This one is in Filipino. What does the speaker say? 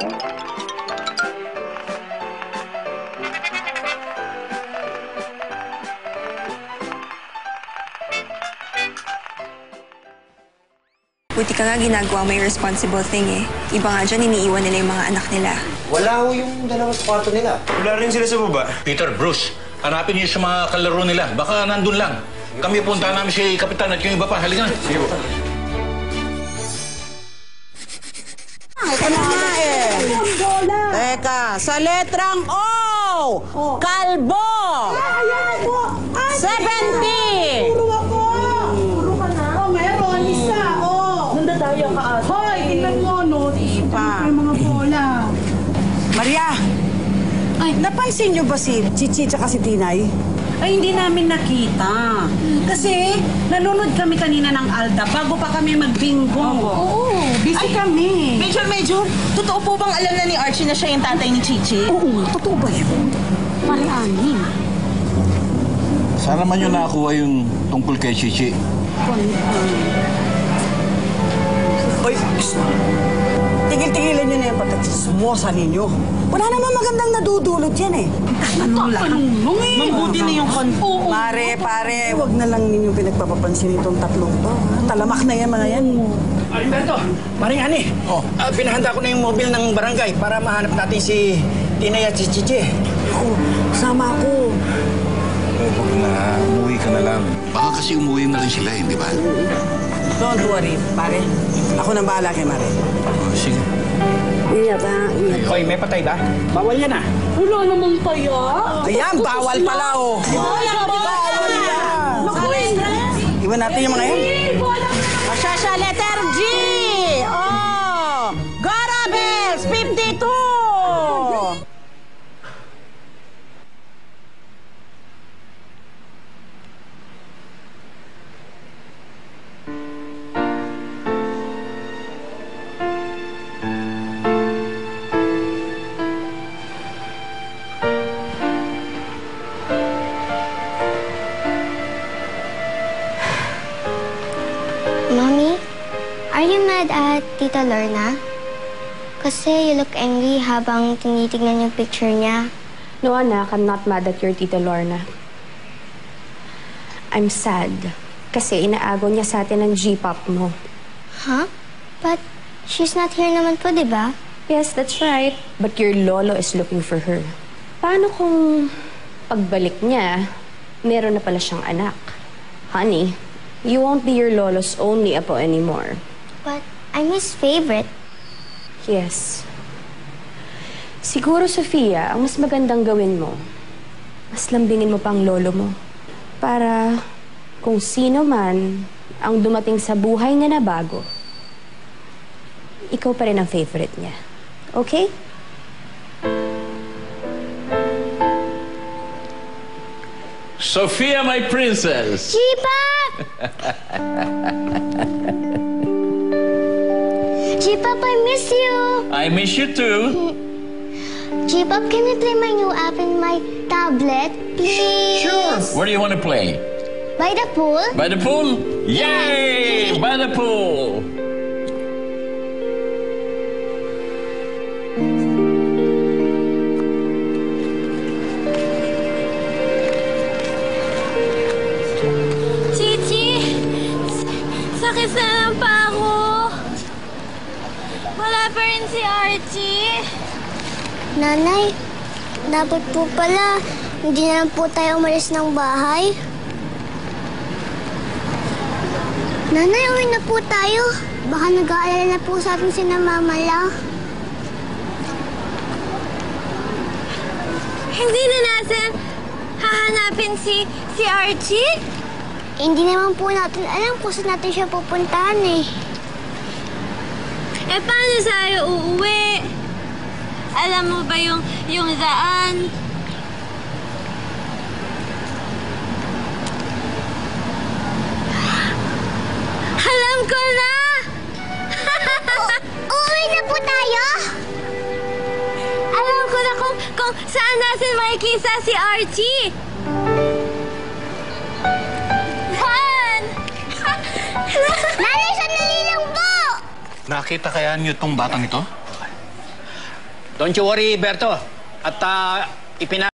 Buti ka nga ginagawa may responsible thing eh. Iba nga dyan, iniiwan nila yung mga anak nila. Wala ho yung dalawa sa kwarto nila. Wala rin sila sa baba. Peter, Bruce, hanapin niyo sa mga kalaro nila. Baka nandun lang. Kami punta namin si Kapitan at yung iba pa. Halika na. Sige po. Ito na nga eh. Teka, sa letrang O! Kalbo! 70! Puro ako! Puro ka na? Oh, meron. Isa, oh. Nandadaya ka ate. Hoy, tingnan mo, no? Pa. Yung mga bola. Maria! Ay, napansin niyo ba si Chichi at si Tinay? Ay, hindi namin nakita. Kasi nanonood kami kanina ng Alda bago pa kami magbingo. Oo, busy kami. Major, totoo po bang alam na ni Archie na siya yung tatay ni Chichi? Oo, totoo ba yun? Mariani. Sana man yun nakakuha yung tungkol kay Chichi. Hoy, tigil-tigilan niyo na yung pagkatsismosa ninyo. Wala naman magandang nadudulot yan eh. Mabuti na yung Pare, huwag na lang ninyong pinagpapapansin itong tatlong to. Talamak na yan mga yan. Alberto, Maring Ani, pinahanda ko na yung mobile ng barangay para mahanap natin si Tinay at si Chichi. Ako, sama ako. Huwag na, umuwi ka na lang. Baka kasi umuwi na rin sila, hindi ba? Don't worry, pare. Ako nang bahala kay Mare. Oh, sige. Ingat ha, ingat. Hoy, may patay ba? Bawal yan ah. Wala naman kaya. Ayan, bawal pala oh. Bawal yan. Iwan natin yung mga yan. Masyasya, letter G! Oh! Garabels, 52! Mommy, are you mad at Tita Lorna? Kasi you look angry habang tinitignan yung picture niya. No, anak, I'm not mad at your Tita Lorna. I'm sad. Kasi inaago niya sa atin ang G-pop mo. Huh? But she's not here naman po, di ba? Yes, that's right. But your lolo is looking for her. Paano kung pagbalik niya, meron na pala siyang anak? Honey, you won't be your lolo's only apo anymore. But I'm his favorite. Yes. Siguro, Sofia, ang mas magandang gawin mo, mas lambingin mo pang lolo mo. Para kung sino man ang dumating sa buhay niya na bago, ikaw pa rin ang favorite niya. Okay? Sofia, my princess! G-pop! G-pop, I miss you! I miss you too. G-pop, can we play my new app in my tablet, please? Sure. Where do you want to play? By the pool? By the pool? Yay! By the pool! Chichi! Sakit na lang pa ako. Wala pa rin si Archie. Nanay, dapat po pala hindi na lang po tayo umalis ng bahay. Nanay, uwi na po tayo. Baka nag-aalala na po sa atin si Mama. Hindi na natin hahanapin si Archie? Hindi naman po natin alam kung saan natin siya pupuntahan eh. Eh, paano tayo uuwi? Alam mo ba yung daan? Alam ko na! Uuwi na po tayo? Alam ko na kung saan natin makikita si Archie. Han! Nanay, sandali lang po! Nakita kaya niyo itong batang ito? Don't you worry, Berto. At